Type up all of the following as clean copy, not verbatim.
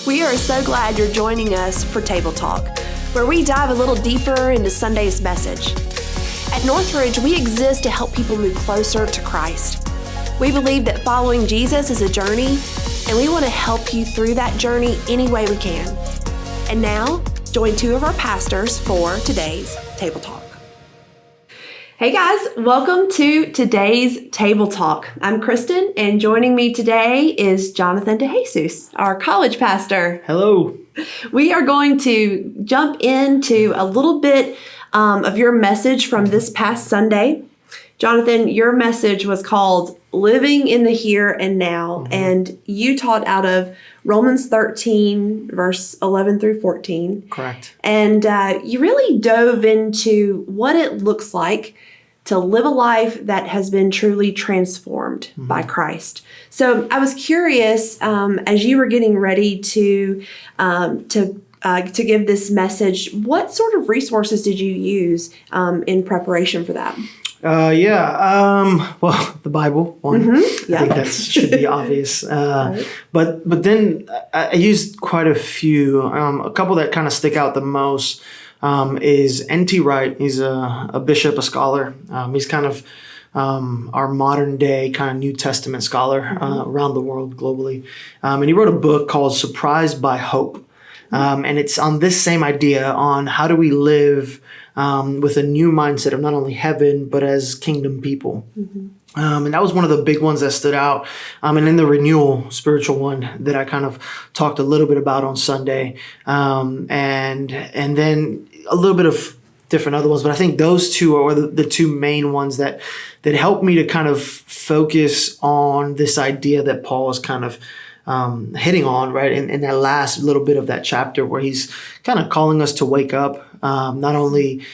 We are so glad you're joining us for TableTalk, where we dive a little deeper into Sunday's message. At Northridge, we exist to help people move closer to Christ. We believe that following Jesus is a journey, and we want to help you through that journey any way we can. And now, join two of our pastors for today's Table Talk. Hey guys, welcome to today's Table Talk. I'm Kristin, and joining me today is Jonathan DeJesus, our college pastor. Hello. We are going to jump into a little bit of your message from this past Sunday. Jonathan, your message was called Living in the Here and Now, and you taught out of Romans 13, verse 11 through 14. Correct. And you really dove into what it looks like to live a life that has been truly transformed by Christ. So I was curious, as you were getting ready to give this message, what sort of resources did you use in preparation for that? Well, the Bible, one. I think that should be obvious. Right. But then I used quite a few. A couple that kind of stick out the most is N.T. Wright. He's a bishop, a scholar. He's kind of our modern day kind of New Testament scholar around the world globally. And he wrote a book called Surprised by Hope. And it's on this same idea on how do we live with a new mindset of not only heaven, but as kingdom people. And that was one of the big ones that stood out. And then the renewal spiritual one that I kind of talked a little bit about on Sunday. And then a little bit of different other ones. But I think those two are the two main ones that helped me to kind of focus on this idea that Paul is kind of hitting on, right, in that last little bit of that chapter where he's kind of calling us to wake up, not only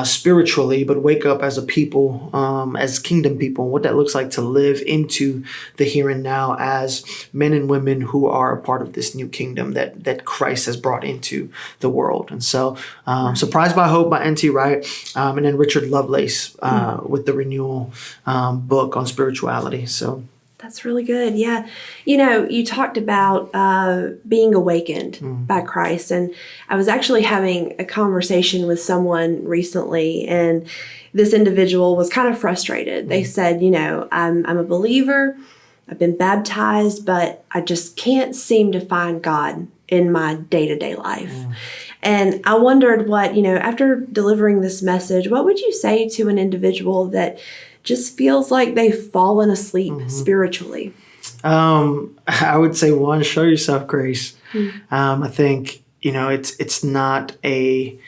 spiritually, but wake up as a people, as kingdom people, and what that looks like to live into the here and now as men and women who are a part of this new kingdom that Christ has brought into the world. And so Surprised by Hope by N.T. Wright, and then Richard Lovelace with the Renewal book on spirituality. So that's really good. Yeah. You know, you talked about being awakened by Christ. And I was actually having a conversation with someone recently, and this individual was kind of frustrated. They said, you know, I'm a believer. I've been baptized, but I just can't seem to find God in my day-to-day life. And I wondered what, after delivering this message, what would you say to an individual that just feels like they've fallen asleep spiritually? I would say, one, show yourself grace. I think, it's not a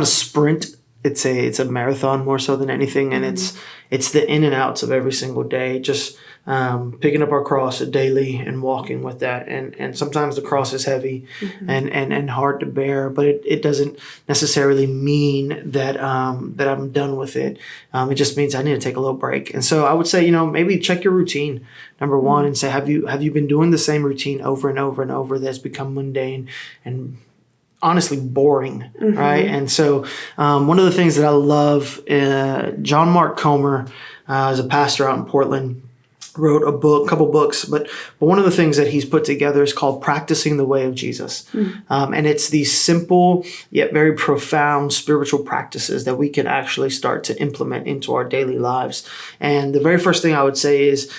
sprint. It's a marathon more so than anything. And it's the in and outs of every single day, just picking up our cross daily and walking with that. And sometimes the cross is heavy and hard to bear, but it doesn't necessarily mean that I'm done with it. It just means I need to take a little break. And so I would say, maybe check your routine, number one, and say, have you been doing the same routine over and over and over that's become mundane and honestly boring, right? And so one of the things that I love, John Mark Comer is a pastor out in Portland, wrote a couple books, but one of the things that he's put together is called Practicing the Way of Jesus. And it's these simple yet very profound spiritual practices that we can actually start to implement into our daily lives. And the very first thing I would say is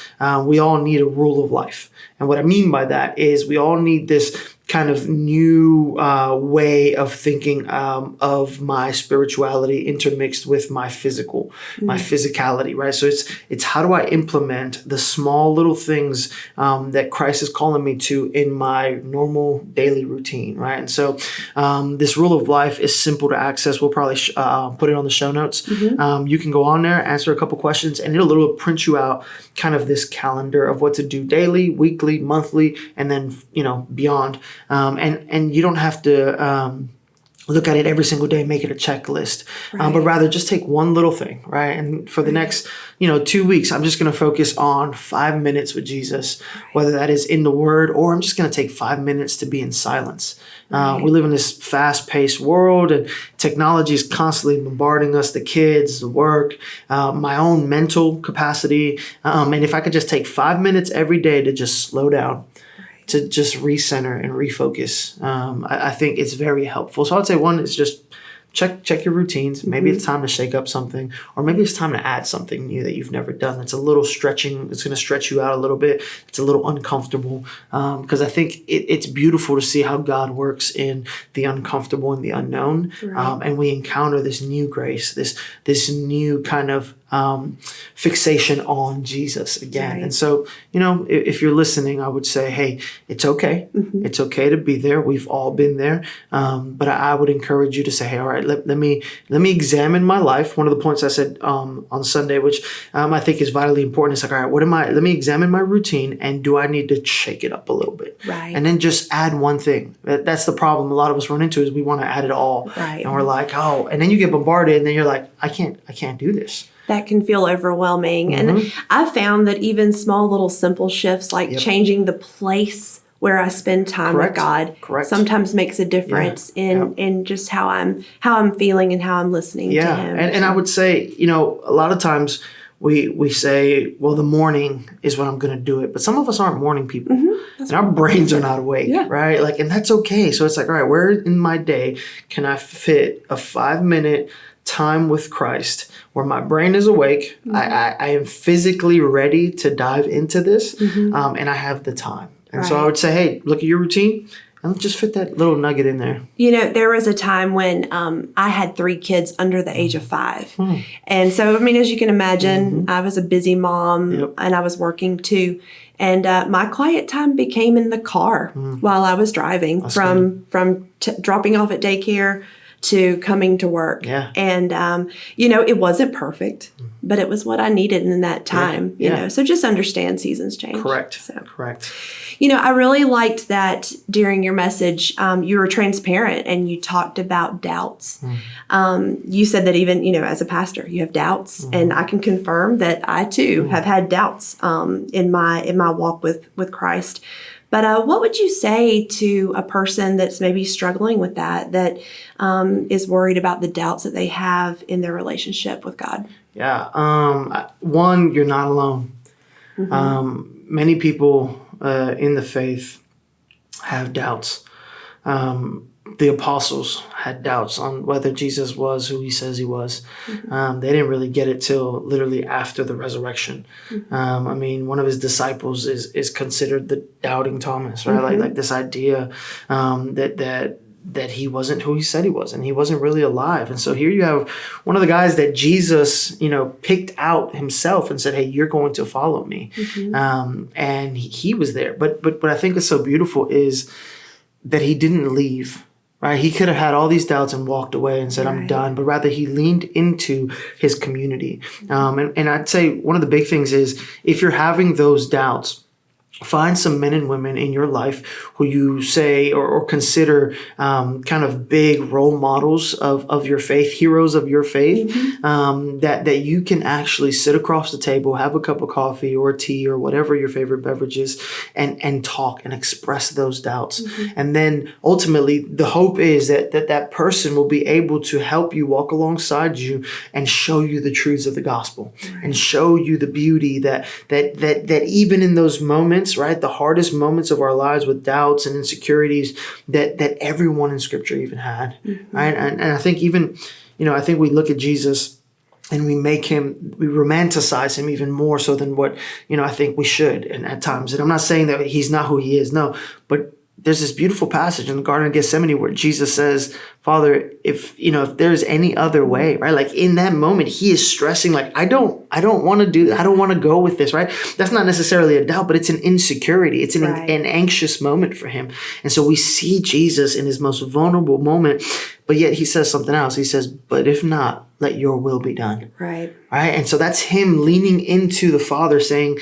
we all need a rule of life. And what I mean by that is we all need this kind of new way of thinking of my spirituality intermixed with my physicality, right? So it's how do I implement the small little things that Christ is calling me to in my normal daily routine, right? And so this rule of life is simple to access. We'll probably put it on the show notes. You can go on there, answer a couple questions, and it'll print you out kind of this calendar of what to do daily, weekly, monthly, and then beyond. And you don't have to look at it every single day, make it a checklist, but rather just take one little thing, right? And for the next, 2 weeks, I'm just going to focus on 5 minutes with Jesus, whether that is in the Word or I'm just going to take 5 minutes to be in silence. We live in this fast-paced world, and technology is constantly bombarding us, the kids, the work, my own mental capacity. And if I could just take 5 minutes every day to just slow down, to just recenter and refocus. I think it's very helpful. So I'd say one is just check your routines. Maybe it's time to shake up something, or maybe it's time to add something new that you've never done. It's a little stretching. It's going to stretch you out a little bit. It's a little uncomfortable, because I think it's beautiful to see how God works in the uncomfortable and the unknown. Right. And we encounter this new grace, this new kind of fixation on Jesus again. Right. And so, if you're listening, I would say, hey, it's okay. It's okay to be there. We've all been there. But I would encourage you to say, hey, all right, let me examine my life. One of the points I said on Sunday, which I think is vitally important, is like, all right, let me examine my routine, and do I need to shake it up a little bit? Right. And then just add one thing. That's the problem a lot of us run into, is we want to add it all. Right. And we're like, oh, and then you get bombarded, and then you're like, I can't do this. That can feel overwhelming. And I found that even small little simple shifts, like changing the place where I spend time with God, sometimes makes a difference in just how I'm feeling and how I'm listening to Him. And I would say, a lot of times we say, well, the morning is when I'm going to do it. But some of us aren't morning people. And our brains are not awake, right? Like, and that's okay. So it's like, all right, where in my day can I fit a 5-minute time with Christ where my brain is awake, I am physically ready to dive into this, and I have the time. And so I would say, hey, look at your routine and let's just fit that little nugget in there. There was a time when I had 3 kids under the age of 5. And so, as you can imagine, I was a busy mom and I was working too. And my quiet time became in the car while I was driving from dropping off at daycare to coming to work. And, it wasn't perfect, but it was what I needed in that time, so just understand seasons change. Correct. I really liked that during your message, you were transparent and you talked about doubts. You said that even, as a pastor, you have doubts, and I can confirm that I too have had doubts in my walk with Christ. But what would you say to a person that's maybe struggling with that is worried about the doubts that they have in their relationship with God? One, you're not alone. Many people in the faith have doubts. The apostles had doubts on whether Jesus was who he says he was. They didn't really get it till literally after the resurrection. One of his disciples is considered the doubting Thomas, right? Like this idea that he wasn't who he said he was, and he wasn't really alive. And so here you have one of the guys that Jesus, picked out himself and said, hey, you're going to follow me. And he was there. But what I think is so beautiful is that he didn't leave. Right? He could have had all these doubts and walked away and said, I'm done. But rather, he leaned into his community. And I'd say one of the big things is, if you're having those doubts, find some men and women in your life who you say or consider kind of big role models of your faith, heroes of your faith, that you can actually sit across the table, have a cup of coffee or tea or whatever your favorite beverage is, and talk and express those doubts. And then ultimately, the hope is that person will be able to help you, walk alongside you, and show you the truths of the gospel, and show you the beauty that even in those moments, right, the hardest moments of our lives with doubts and insecurities that everyone in Scripture even had, right? And I think even, I think we look at Jesus and we romanticize him even more so than what, I think we should, and at times. And I'm not saying that he's not who he is, no, but there's this beautiful passage in the Garden of Gethsemane where Jesus says, Father, if there's any other way, right? Like in that moment, he is stressing, like, I don't want to do that. I don't want to go with this, right? That's not necessarily a doubt, but it's an insecurity. It's an anxious moment for him. And so we see Jesus in his most vulnerable moment, but yet he says something else. He says, but if not, let your will be done. Right. And so that's him leaning into the Father saying,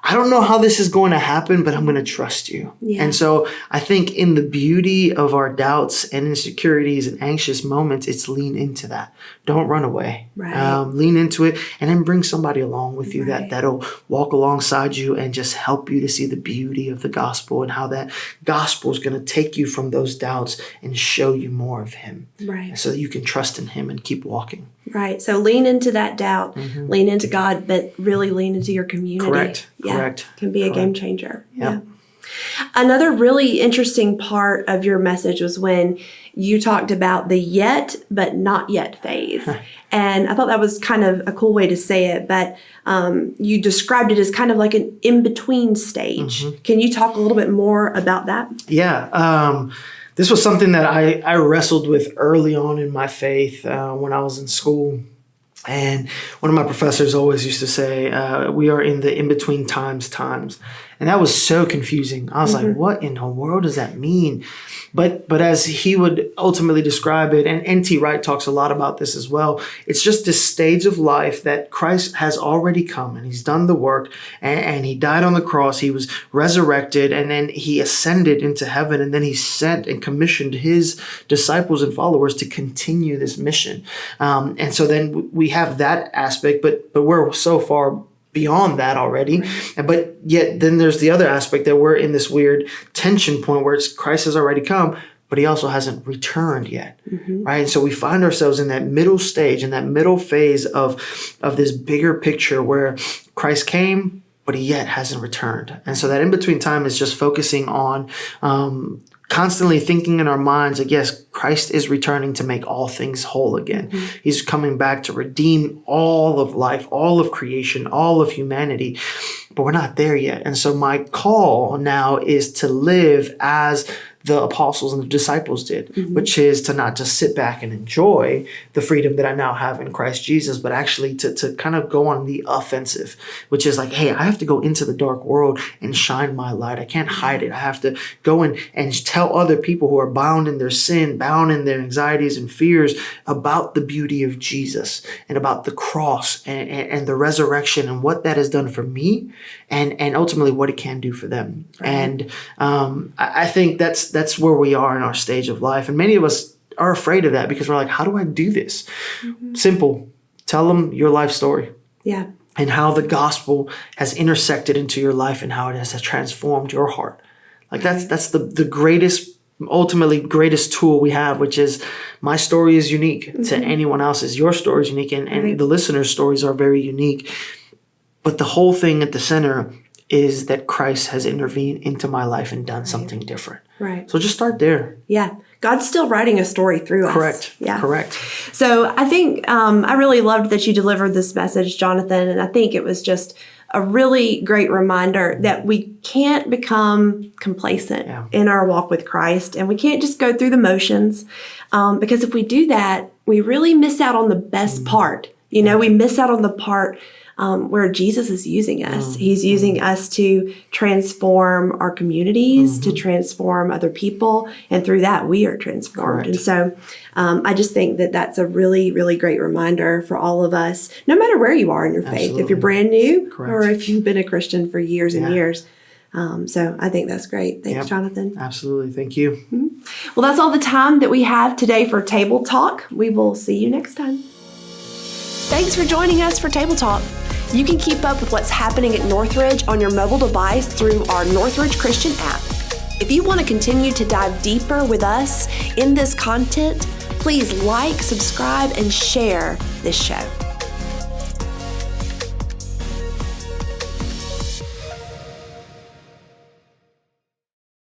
I don't know how this is going to happen, but I'm going to trust you. And so I think in the beauty of our doubts and insecurities and anxious moments, it's lean into that. Don't run away. Lean into it, and then bring somebody along with you that'll walk alongside you and just help you to see the beauty of the gospel and how that gospel is going to take you from those doubts and show you more of him. So that you can trust in him and keep walking. So lean into that doubt, lean into God, but really lean into your community. Correct. Can be a game changer. Another really interesting part of your message was when you talked about the yet but not yet phase. And I thought that was kind of a cool way to say it, but you described it as kind of like an in-between stage. Can you talk a little bit more about that? Yeah. This was something that I wrestled with early on in my faith when I was in school. And one of my professors always used to say, we are in the in-between times. And that was so confusing. I was like, what in the world does that mean? But as he would ultimately describe it, and N.T. Wright talks a lot about this as well, it's just this stage of life that Christ has already come and he's done the work and he died on the cross. He was resurrected and then he ascended into heaven, and then he sent and commissioned his disciples and followers to continue this mission. And so then we have that aspect, but we're so far beyond that already. Right. But yet then there's the other aspect that we're in this weird tension point where Christ has already come, but he also hasn't returned yet. Right? And so we find ourselves in that middle stage, in that middle phase of this bigger picture where Christ came, but he yet hasn't returned. And so that in-between time is just focusing on constantly thinking in our minds that, yes, Christ is returning to make all things whole again. He's coming back to redeem all of life, all of creation, all of humanity, but we're not there yet. And so my call now is to live as the apostles and the disciples did, which is to not just sit back and enjoy the freedom that I now have in Christ Jesus, but actually to kind of go on the offensive, which is like, hey, I have to go into the dark world and shine my light. I can't hide it. I have to go in and tell other people who are bound in their sin, bound in their anxieties and fears about the beauty of Jesus and about the cross and the resurrection and what that has done for me and ultimately what it can do for them. Right. And I think that's where we are in our stage of life. And many of us are afraid of that because we're like, how do I do this? Simple. Tell them your life story. Yeah. And how the gospel has intersected into your life and how it has transformed your heart. Like that's the greatest, ultimately greatest tool we have, which is my story is unique to anyone else's. Your story is unique and the listeners' stories are very unique. But the whole thing at the center is that Christ has intervened into my life and done something different. Right. So just start there. Yeah. God's still writing a story through us. Correct. Yeah. Correct. So I think I really loved that you delivered this message, Jonathan. And I think it was just a really great reminder that we can't become complacent in our walk with Christ. And we can't just go through the motions. Because if we do that, we really miss out on the best part. You know, we miss out on the part where Jesus is using us. He's using us to transform our communities, to transform other people, and through that we are transformed. Correct. And so I just think that that's a really, really great reminder for all of us, no matter where you are in your faith, Absolutely. If you're brand new or if you've been a Christian for years and years. So I think that's great. Thanks, Jonathan. Absolutely. Thank you. Well, that's all the time that we have today for Table Talk. We will see you next time. Thanks for joining us for Table Talk. You can keep up with what's happening at Northridge on your mobile device through our Northridge Christian app. If you want to continue to dive deeper with us in this content, please like, subscribe, and share this show.